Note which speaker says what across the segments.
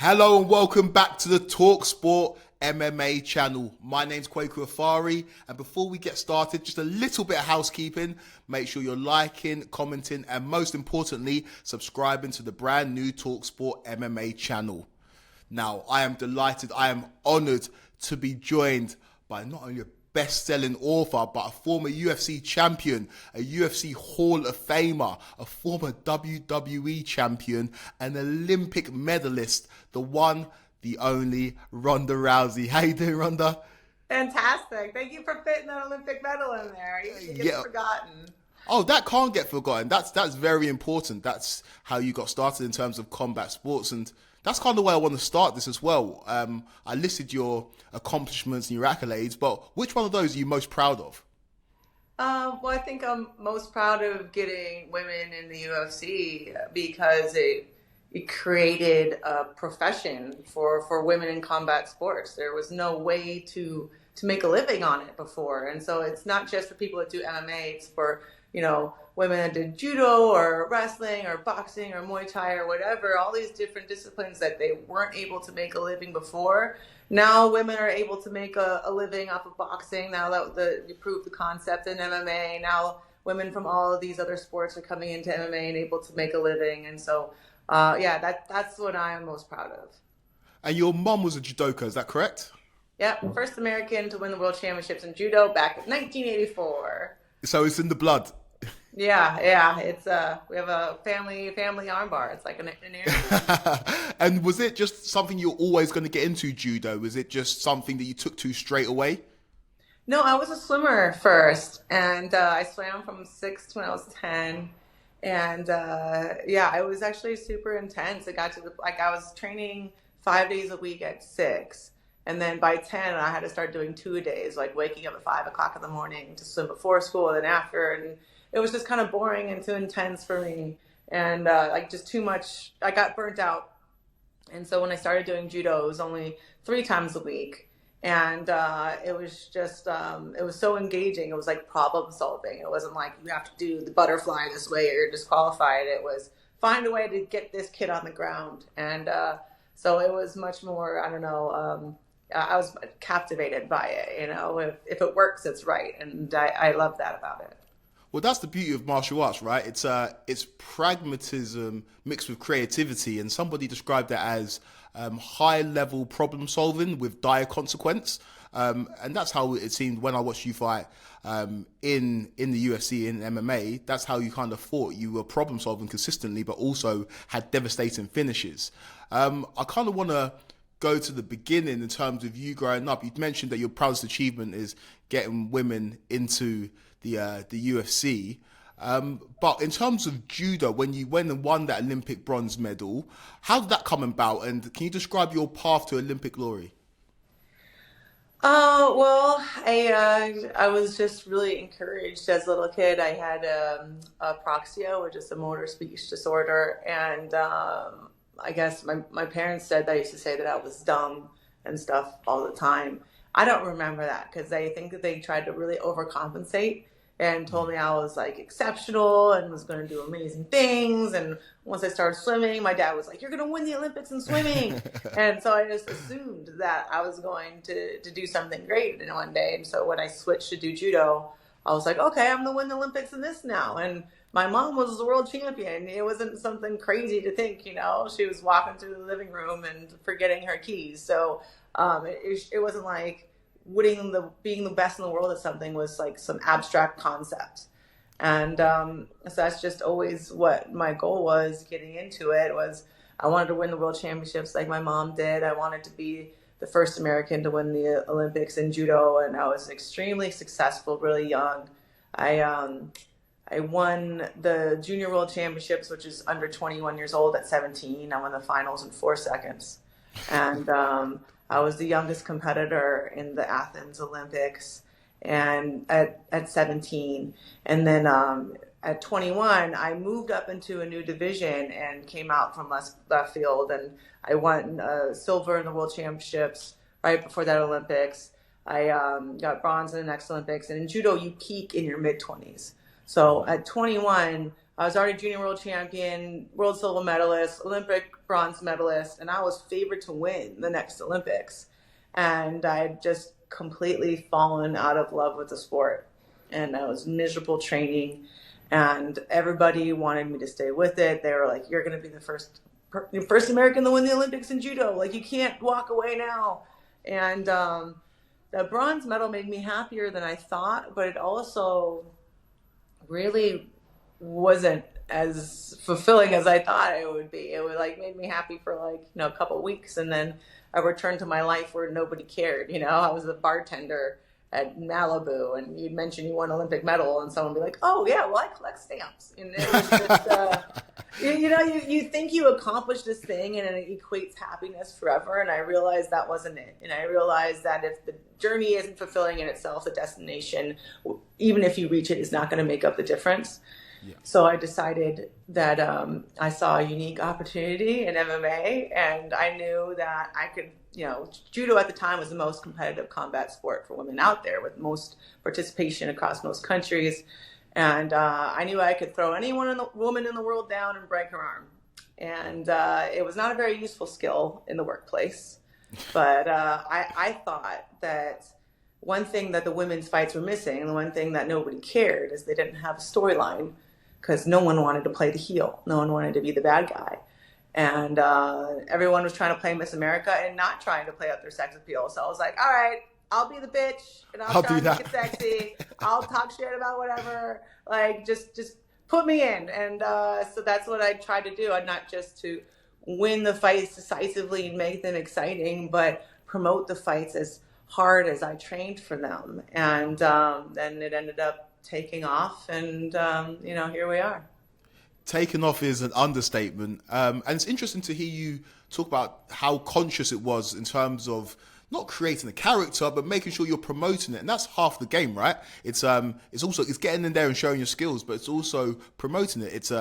Speaker 1: Hello and welcome back to the talkSPORT MMA channel. My name's Kweku Afari, and before we get started, just a little bit of housekeeping. Make sure you're liking, commenting, and most importantly, subscribing to the brand new talkSPORT MMA channel. Now, I am delighted, I am honored to be joined by not only a best-selling author, but a former UFC champion, a UFC Hall of Famer, a former WWE champion, an Olympic medalist, the one, the only Ronda Rousey. How you doing, Ronda?
Speaker 2: Fantastic. Thank you for fitting an Olympic medal in there. It gets forgotten.
Speaker 1: Oh, that can't get forgotten. That's very important. That's how you got started in terms of combat sports, and that's kind of the way I want to start this as well. I listed your accomplishments and your accolades, but which one of those are you most proud of?
Speaker 2: Well, I think I'm most proud of getting women in the UFC because it created a profession for women in combat sports. There was no way to make a living on it before. And so it's not just for people that do MMA, it's for, women that did judo or wrestling or boxing or Muay Thai or whatever, all these different disciplines that they weren't able to make a living before. Now women are able to make a living off of boxing. Now that you proved the concept in MMA, now women from all of these other sports are coming into MMA and able to make a living. And so, that's what I am most proud of.
Speaker 1: And your mum was a judoka, is that correct?
Speaker 2: Yep, first American to win the world championships in judo back in 1984.
Speaker 1: So it's in the blood.
Speaker 2: Yeah. It's we have a family armbar. It's like an heirloom.
Speaker 1: And was it just something you're always going to get into, judo? Was it just something that you took to straight away?
Speaker 2: No, I was a swimmer first, and I swam from 6 to when I was 10. And it was actually super intense. It got to I was training 5 days a week at 6. And then by 10, I had to start doing 2 days, like waking up at 5 o'clock in the morning to swim before school and then after. And it was just kind of boring and too intense for me. And just too much. I got burnt out. And so when I started doing judo, it was only 3 times a week. And it was just, it was so engaging. It was like problem solving. It wasn't like you have to do the butterfly this way or you're disqualified. It was find a way to get this kid on the ground. And so it was much more, I was captivated by it. If it works, it's right. And I love that about it.
Speaker 1: Well, that's the beauty of martial arts, right? It's pragmatism mixed with creativity, and somebody described it as high-level problem solving with dire consequence, and that's how it seemed when I watched you fight in the UFC, in MMA. That's how you kind of fought. You were problem solving consistently, but also had devastating finishes. I kind of want to go to the beginning in terms of you growing up. You'd mentioned that your proudest achievement is getting women into the UFC. But in terms of judo, when you went and won that Olympic bronze medal, how did that come about? And can you describe your path to Olympic glory?
Speaker 2: I was just really encouraged as a little kid. I had apraxia, which is a motor speech disorder, and I guess my parents said that I used to say that I was dumb and stuff all the time. I don't remember that because I think that they tried to really overcompensate and told me I was like exceptional and was going to do amazing things. And once I started swimming, my dad was like, "You're going to win the Olympics in swimming." And so I just assumed that I was going to do something great in one day. And so when I switched to do judo, I was like, okay, I'm going to win the Olympics in this now. And my mom was the world champion. It wasn't something crazy to think, she was walking through the living room and forgetting her keys. So it wasn't like being the best in the world at something was like some abstract concept. And so that's just always what my goal was getting into it. Was I wanted to win the world championships like my mom did. I wanted to be the first American to win the Olympics in judo, and I was extremely successful really young. I won the junior world championships, which is under 21 years old, at 17. I won the finals in 4 seconds. And I was the youngest competitor in the Athens Olympics and at 17. And then at 21, I moved up into a new division and came out from left field. And I won silver in the world championships right before that Olympics. I got bronze in the next Olympics. And in judo, you peak in your mid-20s. So at 21, I was already junior world champion, world silver medalist, Olympic bronze medalist, and I was favored to win the next Olympics. And I had just completely fallen out of love with the sport. And I was miserable training, and everybody wanted me to stay with it. They were like, "You're going to be the first American to win the Olympics in judo. Like, you can't walk away now." And the bronze medal made me happier than I thought, but it also really wasn't as fulfilling as I thought it would be. It would like made me happy for like, a couple of weeks, and then I returned to my life where nobody cared. I was a bartender at Malibu, and you'd mention you won an Olympic medal, and someone would be like, "Oh yeah, well, I collect stamps." And it was just, you think you accomplished this thing, and it equates happiness forever. And I realized that wasn't it. And I realized that if the journey isn't fulfilling in itself, the destination, even if you reach it, is not going to make up the difference. Yeah. So I decided that I saw a unique opportunity in MMA, and I knew that I could, judo at the time was the most competitive combat sport for women out there, with most participation across most countries. And I knew I could throw any woman in the world down and break her arm. And it was not a very useful skill in the workplace. But I thought that one thing that the women's fights were missing, and the one thing that nobody cared, is they didn't have a storyline, because no one wanted to play the heel. No one wanted to be the bad guy. And everyone was trying to play Miss America and not trying to play up their sex appeal. So I was like, all right, I'll be the bitch, and I'll try to make it sexy. I'll talk shit about whatever. Like, just put me in. And so that's what I tried to do. Not just to win the fights decisively and make them exciting, but promote the fights as hard as I trained for them. And then it ended up taking off, and here we are.
Speaker 1: Taking off is an understatement, and it's interesting to hear you talk about how conscious it was in terms of not creating a character, but making sure you're promoting it, and that's half the game, right? It's getting in there and showing your skills, but it's also promoting it. It's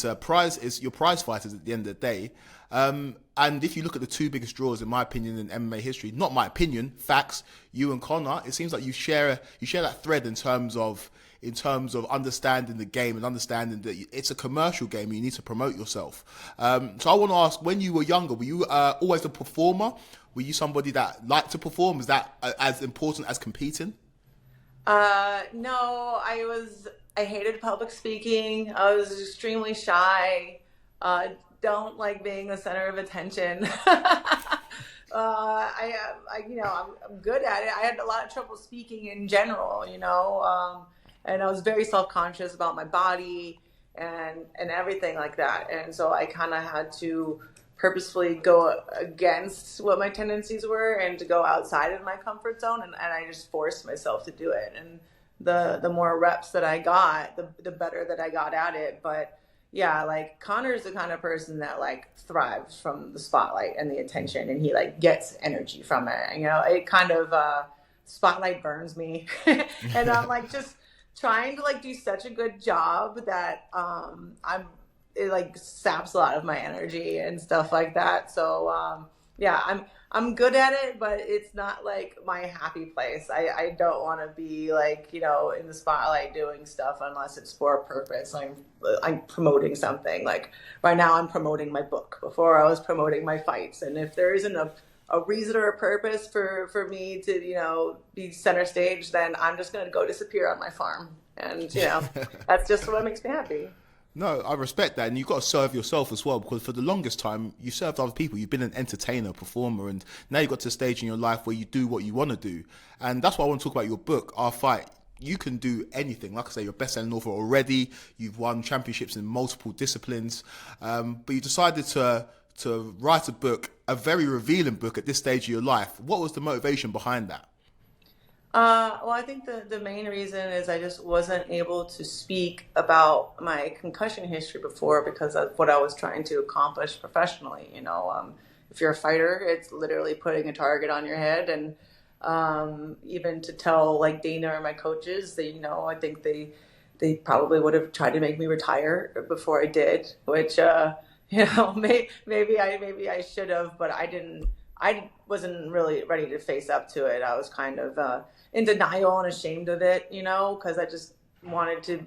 Speaker 1: a prize. It's your prize fighters at the end of the day. And if you look at the two biggest draws, in my opinion, in MMA history, not my opinion, facts, you and Conor, it seems like you share that thread in terms of understanding the game and understanding that it's a commercial game and you need to promote yourself. So I want to ask, when you were younger, were you always a performer? Were you somebody that liked to perform? Is that as important as competing?
Speaker 2: No, I hated public speaking. I was extremely shy. Don't like being the center of attention. I'm good at it. I had a lot of trouble speaking in general, and I was very self-conscious about my body and everything like that. And so I kind of had to purposefully go against what my tendencies were and to go outside of my comfort zone. And I just forced myself to do it. And the more reps that I got, the better that I got at it. But yeah, like Conor's the kind of person that like thrives from the spotlight and the attention, and he like gets energy from it. It kind of spotlight burns me, and I'm like just trying to like do such a good job that it like saps a lot of my energy and stuff like that. So yeah, I'm good at it, but it's not like my happy place. I don't want to be like, in the spotlight doing stuff unless it's for a purpose. I'm promoting something. Like right now I'm promoting my book. Before I was promoting my fights. And if there isn't a reason or a purpose for me to, be center stage, then I'm just going to go disappear on my farm. And, that's just what makes me happy.
Speaker 1: No, I respect that, and you've got to serve yourself as well, because for the longest time you served other people. You've been an entertainer, performer, and now you've got to a stage in your life where you do what you want to do. And that's why I want to talk about your book, Our Fight. You can do anything. Like I say, you're a best-selling author already. You've won championships in multiple disciplines, but you decided to write a book, a very revealing book at this stage of your life. What was the motivation behind that?
Speaker 2: Well, I think the main reason is I just wasn't able to speak about my concussion history before because of what I was trying to accomplish professionally. If you're a fighter, it's literally putting a target on your head. And even to tell like Dana or my coaches that, I think they probably would have tried to make me retire before I did, which, maybe I should have, but I didn't. I wasn't really ready to face up to it. I was kind of in denial and ashamed of it, because I just wanted to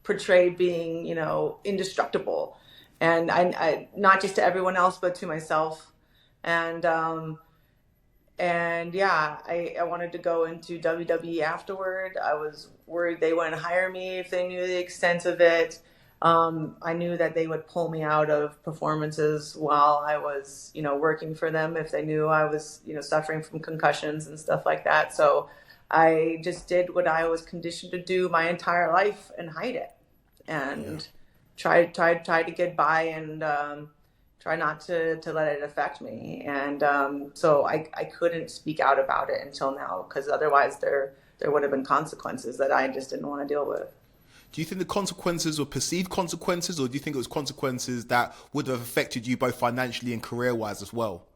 Speaker 2: portrayed being, you know, indestructible. And I not just to everyone else, but to myself. And, yeah, I wanted to go into WWE afterward. I was worried they wouldn't hire me if they knew the extent of it. I knew that they would pull me out of performances while I was, you know, working for them if they knew I was, you know, suffering from concussions and stuff like that. So I just did what I was conditioned to do my entire life and hide it, and try to get by, and try not to let it affect me. And so I couldn't speak out about it until now, because otherwise there would have been consequences that I just didn't want to deal with.
Speaker 1: Do you think the consequences were perceived consequences, or do you think it was consequences that would have affected you both financially and career-wise as well?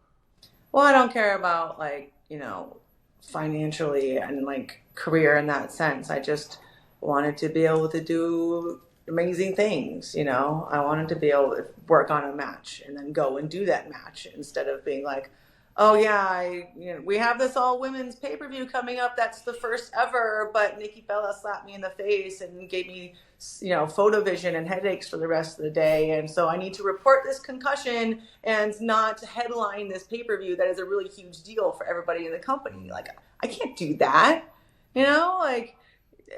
Speaker 2: Well, I don't care about, like, you know, financially and like career in that sense. I just wanted to be able to do amazing things, you know. I wanted to be able to work on a match and then go and do that match, instead of being like, oh yeah, you know, we have this all women's pay-per-view coming up. That's the first ever, but Nikki Bella slapped me in the face and gave me, you know, photo vision and headaches for the rest of the day. And so I need to report this concussion and not headline this pay-per-view that is a really huge deal for everybody in the company. Like, I can't do that, you know, like,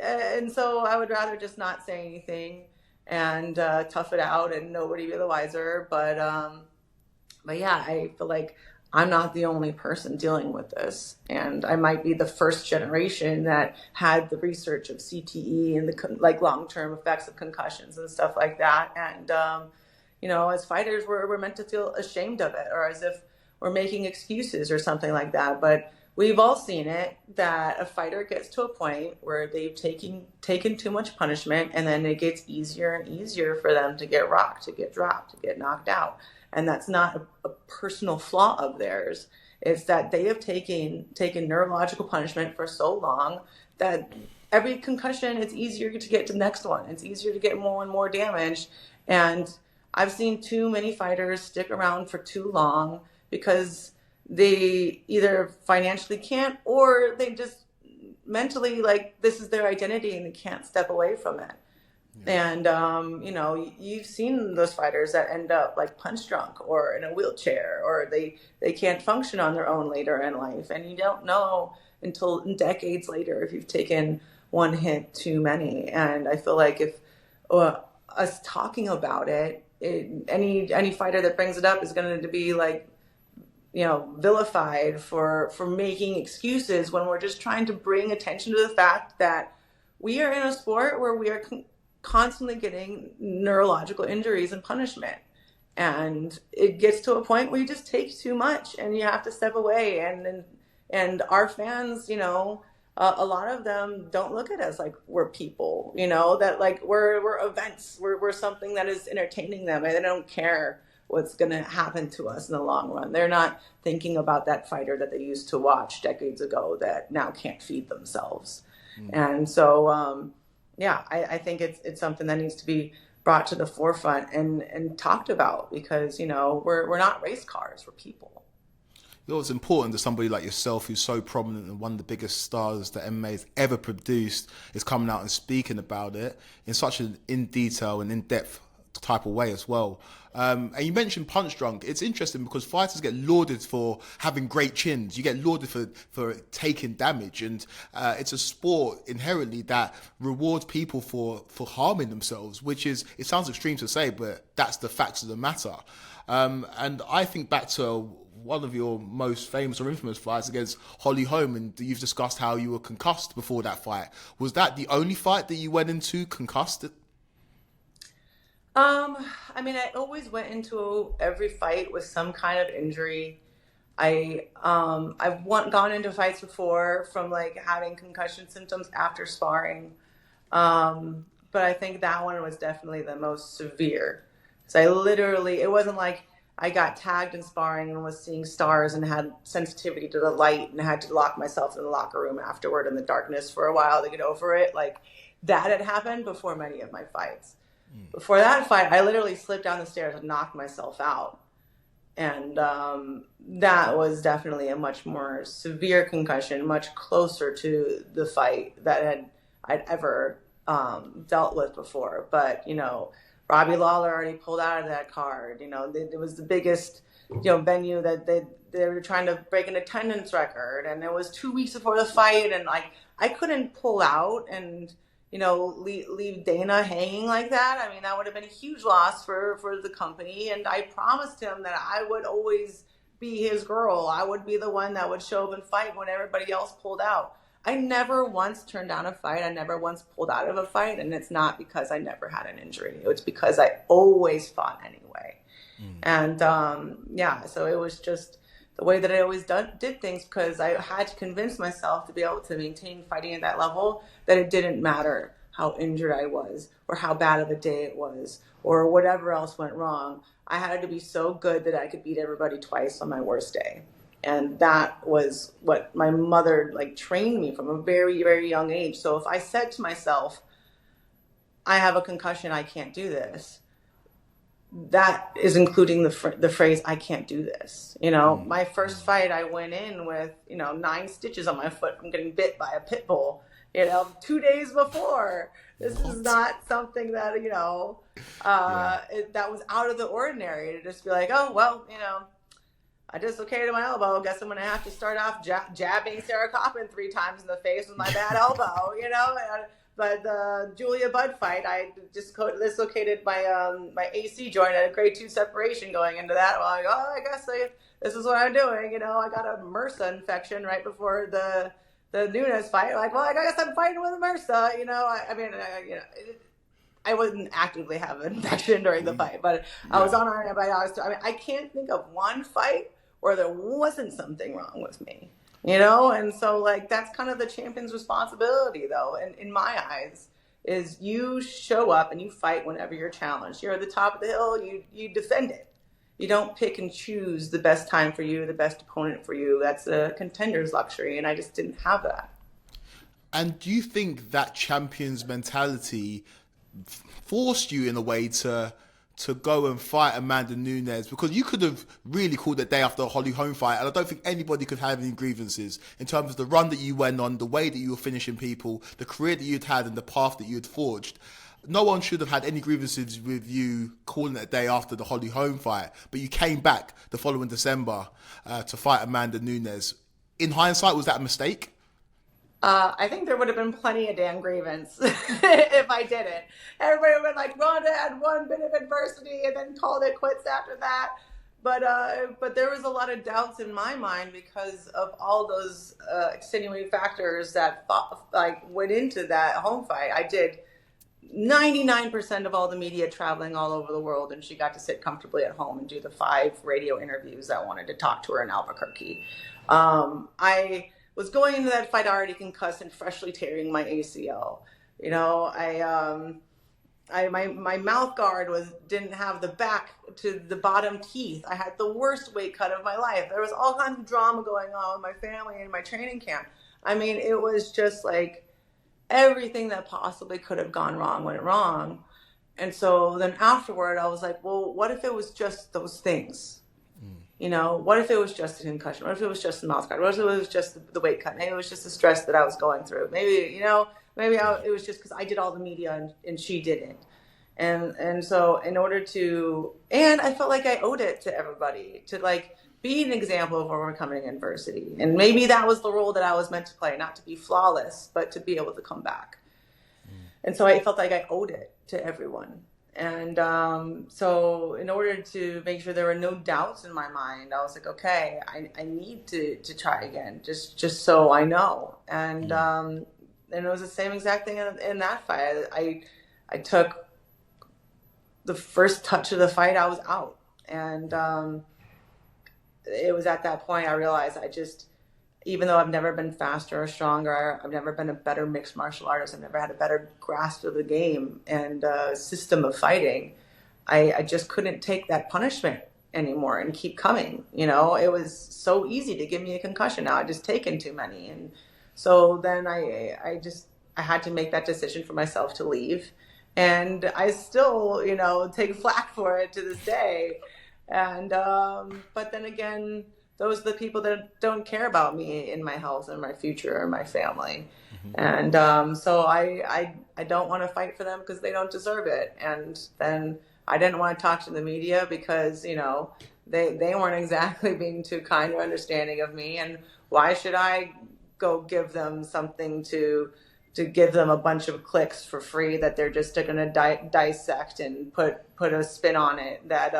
Speaker 2: and so I would rather just not say anything and tough it out and nobody be the wiser. But yeah, I feel like I'm not the only person dealing with this, and I might be the first generation that had the research of CTE and the like long-term effects of concussions and stuff like that. And you know, as fighters, we're meant to feel ashamed of it, or as if we're making excuses or something like that. But we've all seen it, that a fighter gets to a point where they've taken too much punishment, and then it gets easier and easier for them to get rocked, to get dropped, to get knocked out. And that's not a personal flaw of theirs. It's that they have taken neurological punishment for so long that every concussion, it's easier to get to the next one. It's easier to get more and more damage. And I've seen too many fighters stick around for too long because they either financially can't, or they just mentally, like, this is their identity and they can't step away from it. And, you know, you've seen those fighters that end up like punch drunk or in a wheelchair, or they can't function on their own later in life. And you don't know until decades later if you've taken one hit too many. And I feel like if us talking about it, any fighter that brings it up is going to be like, you know, vilified for making excuses, when we're just trying to bring attention to the fact that we are in a sport where we are constantly getting neurological injuries and punishment. And it gets to a point where you just take too much and you have to step away. And our fans, you know, a lot of them don't look at us like we're people, you know, that like we're events, we're something that is entertaining them, and they don't care what's going to happen to us in the long run. They're not thinking about that fighter that they used to watch decades ago that now can't feed themselves. And so yeah, I think it's something that needs to be brought to the forefront and talked about, because, you know, we're not race cars, we're people.
Speaker 1: You know, it's important that somebody like yourself, who's so prominent and one of the biggest stars that MMA has ever produced, is coming out and speaking about it in such an in detail and in-depth type of way as well. And you mentioned punch drunk. It's interesting because fighters get lauded for having great chins. You get lauded for taking damage, and it's a sport inherently that rewards people for harming themselves, which is, it sounds extreme to say, but that's the facts of the matter. And I think back to one of your most famous or infamous fights against Holm, and you've discussed how you were concussed before that fight. Was that the only fight that you went into concussed?
Speaker 2: I mean, I always went into every fight with some kind of injury. I've gone into fights before from like having concussion symptoms after sparring. But I think that one was definitely the most severe. So it wasn't like I got tagged in sparring and was seeing stars and had sensitivity to the light and had to lock myself in the locker room afterward in the darkness for a while to get over it. Like, that had happened before many of my fights. Before that fight, I literally slipped down the stairs and knocked myself out. And that was definitely a much more severe concussion, much closer to the fight that I'd ever dealt with before. But, you know, Robbie Lawler already pulled out of that card. You know, it was the biggest, you know, venue that they were trying to break an attendance record, and it was 2 weeks before the fight, and like I couldn't pull out and, you know, leave Dana hanging like that. I mean, that would have been a huge loss for the company. And I promised him that I would always be his girl. I would be the one that would show up and fight when everybody else pulled out. I never once turned down a fight. I never once pulled out of a fight. And it's not because I never had an injury. It's because I always fought anyway. And yeah, so it was just the way that I always did things, because I had to convince myself to be able to maintain fighting at that level that it didn't matter how injured I was or how bad of a day it was or whatever else went wrong. I had to be so good that I could beat everybody twice on my worst day. And that was what my mother like trained me from a very, very young age. So if I said to myself, I have a concussion, I can't do this, that is including the phrase, I can't do this. You know, my first fight, I went in with, you know, 9 stitches on my foot from getting bit by a pit bull, you know, 2 days before. This is not something that, you know, that was out of the ordinary, to just be like, oh, well, you know, I dislocated my elbow. Guess I'm going to have to start off jabbing Sarah Coppin 3 times in the face with my bad elbow, you know. But the Julia Budd fight, I just dislocated my my AC joint at a grade 2 separation going into that. Well, like, oh, I guess this is what I'm doing. You know, I got a MRSA infection right before the Nunes fight. Like, well, I guess I'm fighting with a MRSA. You know, I mean, you know, I wouldn't actively have an infection during the fight, but I was on antibiotics. I mean, I can't think of one fight where there wasn't something wrong with me. You know, and so like that's kind of the champion's responsibility, though, and in my eyes, is you show up and you fight whenever you're challenged. You're at the top of the hill, you defend it. You don't pick and choose the best time for you, the best opponent for you. That's a contender's luxury, and I just didn't have that.
Speaker 1: And do you think that champion's mentality forced you in a way to go and fight Amanda Nunes? Because you could have really called it day after a Holly Holm fight, and I don't think anybody could have any grievances in terms of the run that you went on, the way that you were finishing people, the career that you'd had, and the path that you'd forged. No one should have had any grievances with you calling it a day after the Holly Holm fight, but you came back the following December to fight Amanda Nunes. In hindsight, was that a mistake?
Speaker 2: I think there would have been plenty of damn grievance if I did it. Everybody would have been like, Ronda had one bit of adversity and then called it quits after that. But there was a lot of doubts in my mind because of all those extenuating factors that went into that home fight. I did 99% of all the media traveling all over the world, and she got to sit comfortably at home and do the 5 radio interviews that wanted to talk to her in Albuquerque. I was going into that fight already concussed and freshly tearing my ACL. You know, my mouth guard didn't have the back to the bottom teeth. I had the worst weight cut of my life. There was all kinds of drama going on with my family and my training camp. I mean, it was just like everything that possibly could have gone wrong went wrong. And so then afterward, I was like, well, what if it was just those things? You know, what if it was just a concussion? What if it was just a mouth guard? What if it was just the weight cut? Maybe it was just the stress that I was going through. Maybe, you know, it was just because I did all the media and she didn't. And so in order to, and I felt like I owed it to everybody to like be an example of overcoming adversity. And maybe that was the role that I was meant to play, not to be flawless, but to be able to come back. And so I felt like I owed it to everyone. And so in order to make sure there were no doubts in my mind, I was like, okay, I need to try again, just so I know. And it was the same exact thing in that fight. I took the first touch of the fight, I was out. And it was at that point I realized even though I've never been faster or stronger, I've never been a better mixed martial artist, I've never had a better grasp of the game and system of fighting, I just couldn't take that punishment anymore and keep coming. You know, it was so easy to give me a concussion now. I'd just taken too many. And so then I had to make that decision for myself to leave. And I still, you know, take flack for it to this day. And but then again, those are the people that don't care about me and my health and my future and my family.
Speaker 1: Mm-hmm.
Speaker 2: And so I don't want to fight for them because they don't deserve it. And then I didn't want to talk to the media because, you know, they weren't exactly being too kind or understanding of me. And why should I go give them something to give them a bunch of clicks for free that they're just going to dissect and put a spin on it that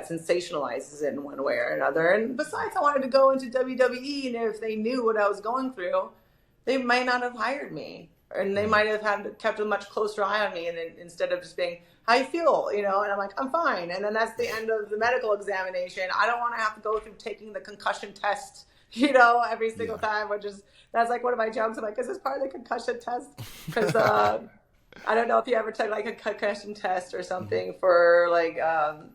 Speaker 2: sensationalizes it in one way or another. And besides, I wanted to go into WWE, and if they knew what I was going through, they might not have hired me, and they might have kept a much closer eye on me. And then, instead of just being, how you feel, you know, and I'm like, I'm fine. And then that's the end of the medical examination. I don't want to have to go through taking the concussion test, you know, every single time, which is, that's like one of my jokes. I'm like, is this part of the concussion test? Because I don't know if you ever took like a concussion test or something for like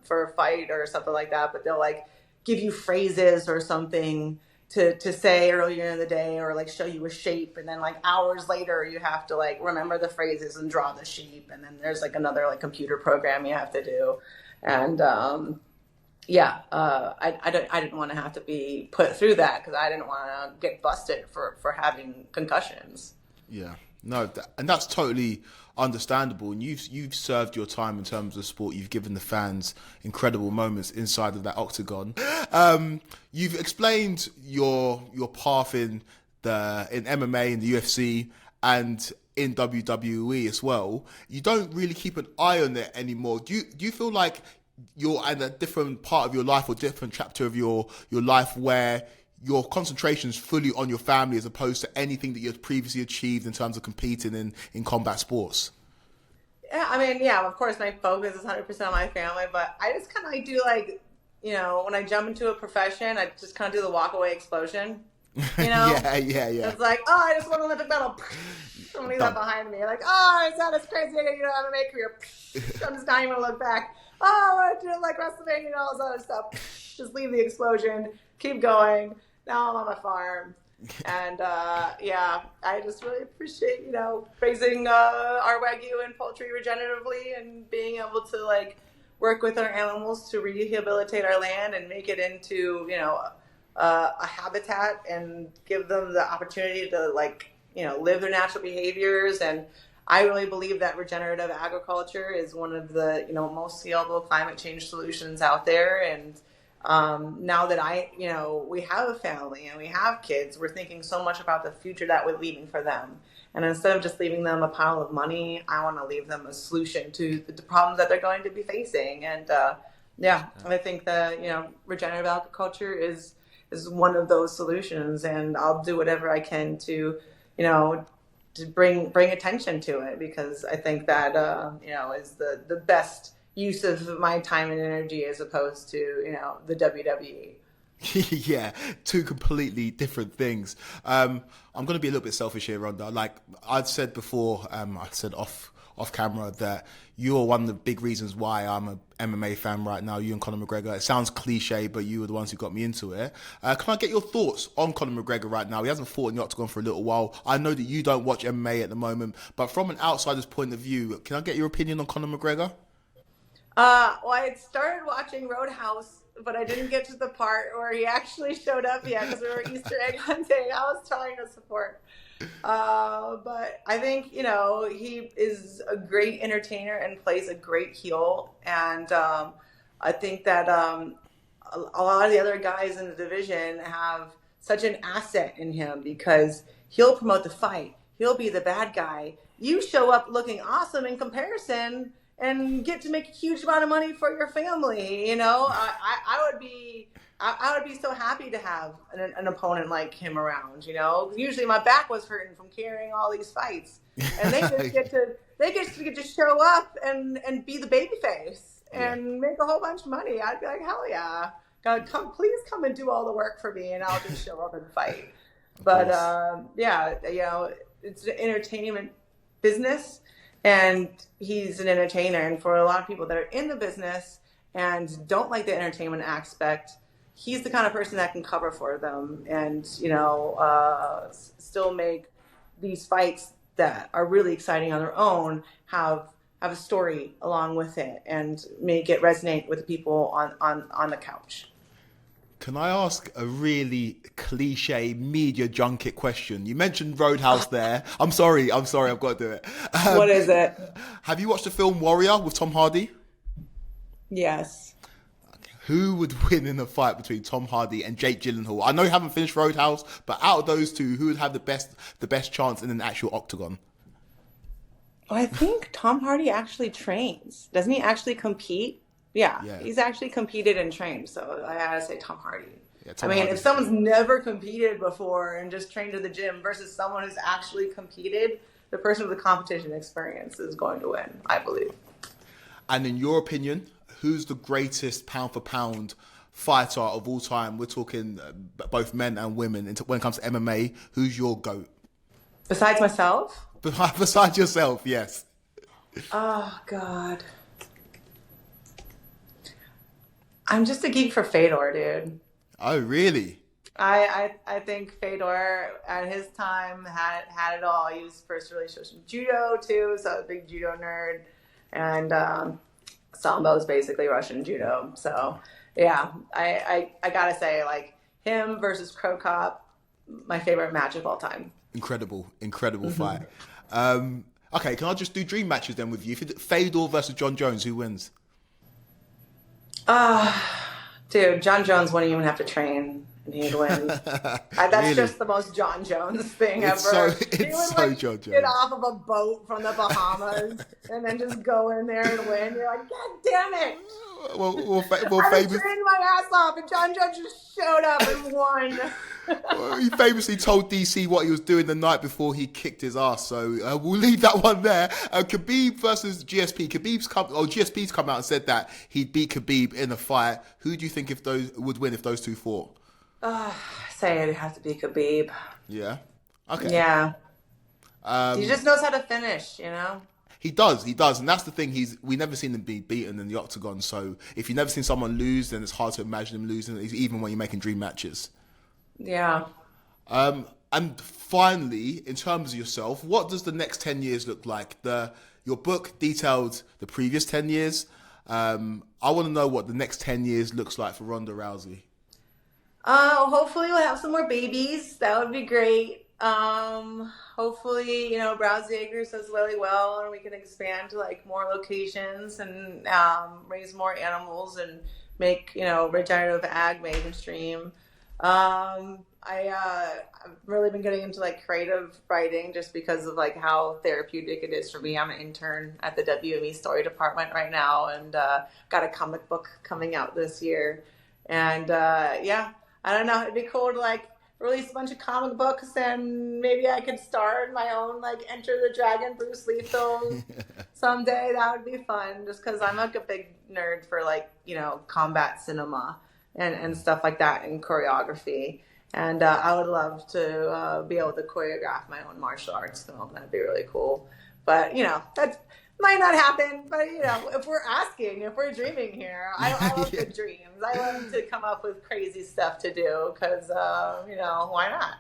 Speaker 2: for a fight or something like that, but they'll like give you phrases or something to say earlier in the day, or like show you a shape, and then like hours later you have to like remember the phrases and draw the shape, and then there's like another like computer program you have to do. And I didn't want to have to be put through that because I didn't want to get busted for having concussions.
Speaker 1: Yeah, no, and that's totally understandable. And you've served your time in terms of sport. You've given the fans incredible moments inside of that octagon. You've explained your path in MMA, in the UFC, and in WWE as well. You don't really keep an eye on it anymore. Do you feel like you're in a different part of your life or different chapter of your life where your concentration is fully on your family as opposed to anything that you had previously achieved in terms of competing in combat sports?
Speaker 2: Yeah, I mean, yeah, of course my focus is 100% on my family, but I just kind of like do like, you know, when I jump into a profession, I just kind of do the walk away explosion, you know?
Speaker 1: yeah.
Speaker 2: It's like, oh, I just won an Olympic medal. Someone leaves that behind me. Like, oh, it's not as crazy, you know, MMA career. I'm just not even gonna look back. Oh, I want to do like WrestleMania and all this other stuff. Just leave the explosion, keep going. Now I'm on my farm. And I just really appreciate, you know, raising our Wagyu and poultry regeneratively and being able to like work with our animals to rehabilitate our land and make it into, you know, a habitat and give them the opportunity to like, you know, live their natural behaviors. And I really believe that regenerative agriculture is one of the, you know, most scalable climate change solutions out there. And now that we have a family and we have kids, we're thinking so much about the future that we're leaving for them. And instead of just leaving them a pile of money, I want to leave them a solution to the problems that they're going to be facing. And I think that, you know, regenerative agriculture is one of those solutions, and I'll do whatever I can to, you know, to bring attention to it, because I think that is the best use of my time and energy as opposed to, you know, the WWE.
Speaker 1: Yeah, two completely different things. I'm going to be a little bit selfish here, Ronda. Like I've said before, I said off camera that you're one of the big reasons why I'm a MMA fan right now. You and Conor McGregor. It sounds cliche, but you were the ones who got me into it. Can I get your thoughts on Conor McGregor right now? He hasn't fought in the octagon for a little while. I know that you don't watch MMA at the moment, but from an outsider's point of view, can I get your opinion on Conor McGregor?
Speaker 2: Well, I had started watching Roadhouse, but I didn't get to the part where he actually showed up yet because we were Easter egg hunting. I was trying to support. But I think, you know, he is a great entertainer and plays a great heel. And I think that a lot of the other guys in the division have such an asset in him because he'll promote the fight. He'll be the bad guy. You show up looking awesome in comparison and get to make a huge amount of money for your family. You know, I would be so happy to have an opponent like him around. You know, usually my back was hurting from carrying all these fights, and they just get to show up and be the baby face and make a whole bunch of money. I'd be like, hell yeah, God, please come and do all the work for me, and I'll just show up and fight. But you know, it's an entertainment business. And he's an entertainer. And for a lot of people that are in the business and don't like the entertainment aspect, he's the kind of person that can cover for them and, you know, still make these fights that are really exciting on their own have a story along with it and make it resonate with the people on the couch.
Speaker 1: Can I ask a really cliche media junket question? You mentioned Roadhouse there. I'm sorry, I've got to do it.
Speaker 2: What is it?
Speaker 1: Have you watched the film Warrior with Tom Hardy?
Speaker 2: Yes.
Speaker 1: Who would win in a fight between Tom Hardy and Jake Gyllenhaal? I know you haven't finished Roadhouse, but out of those two, who would have the best chance in an actual octagon?
Speaker 2: Well, I think Tom Hardy actually trains. Doesn't he actually compete? Yeah, he's actually competed and trained. So I gotta say Tom Hardy. Yeah, I mean, if someone's never competed before and just trained to the gym versus someone who's actually competed, the person with the competition experience is going to win, I believe.
Speaker 1: And in your opinion, who's the greatest pound for pound fighter of all time? We're talking both men and women. When it comes to MMA, who's your GOAT?
Speaker 2: Besides myself?
Speaker 1: Besides yourself, yes.
Speaker 2: Oh, God. I'm just a geek for Fedor, dude.
Speaker 1: Oh, really?
Speaker 2: I think Fedor at his time had it all. He was first really in judo too, so I was a big judo nerd. And Sambo is basically Russian judo. So yeah, I gotta say, like, him versus Crow Cop, my favorite match of all time.
Speaker 1: Incredible fight. Okay, can I just do dream matches then with you? If it's Fedor versus John Jones, who wins?
Speaker 2: Dude, John Jones wouldn't even have to train and he'd win. That's really? Just the most John Jones thing ever.
Speaker 1: It's so John Jones.
Speaker 2: Get off of a boat from the Bahamas and then just go in there and win. You're like, God damn it!
Speaker 1: Well,
Speaker 2: I was training my ass off, and John Jones just showed up and won.
Speaker 1: Well, he famously told DC what he was doing the night before he kicked his ass, so we'll leave that one there. Khabib versus GSP. GSP's come out and said that he'd beat Khabib in a fight. Who do you think would win if those two fought?
Speaker 2: Say it'd have to be Khabib.
Speaker 1: Yeah. Okay.
Speaker 2: Yeah. He just knows how to finish, you know?
Speaker 1: He does, and that's the thing. We never seen him be beaten in the octagon. So if you've never seen someone lose, then it's hard to imagine him losing, even when you're making dream matches.
Speaker 2: Yeah.
Speaker 1: And finally, in terms of yourself, what does the next 10 years look like? Your book detailed the previous 10 years. I want to know what the next 10 years looks like for Ronda Rousey.
Speaker 2: Hopefully we'll have some more babies. That would be great. Hopefully, Rousey Acres does really well and we can expand to like more locations and raise more animals and make, regenerative ag mainstream. I've really been getting into like creative writing just because of like how therapeutic it is for me. I'm an intern at the WME story department right now and got a comic book coming out this year. And I don't know, it'd be cool to like release a bunch of comic books and maybe I could star in my own like Enter the Dragon Bruce Lee film someday. That would be fun just because I'm like a big nerd for like, combat cinema and stuff like that and choreography. And I would love to be able to choreograph my own martial arts film. That'd be really cool. But, that might not happen. But, if we're dreaming here, I love good dreams. I love to come up with crazy stuff to do because, why not?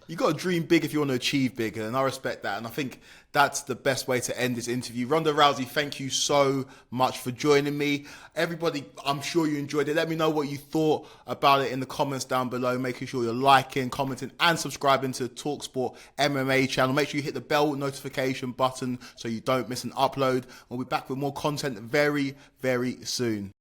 Speaker 1: You got to dream big if you want to achieve big, and I respect that. And I think that's the best way to end this interview. Ronda Rousey, thank you so much for joining me. Everybody, I'm sure you enjoyed it. Let me know what you thought about it in the comments down below. Making sure you're liking, commenting, and subscribing to the talkSPORT MMA channel. Make sure you hit the bell notification button so you don't miss an upload. We'll be back with more content very, very soon.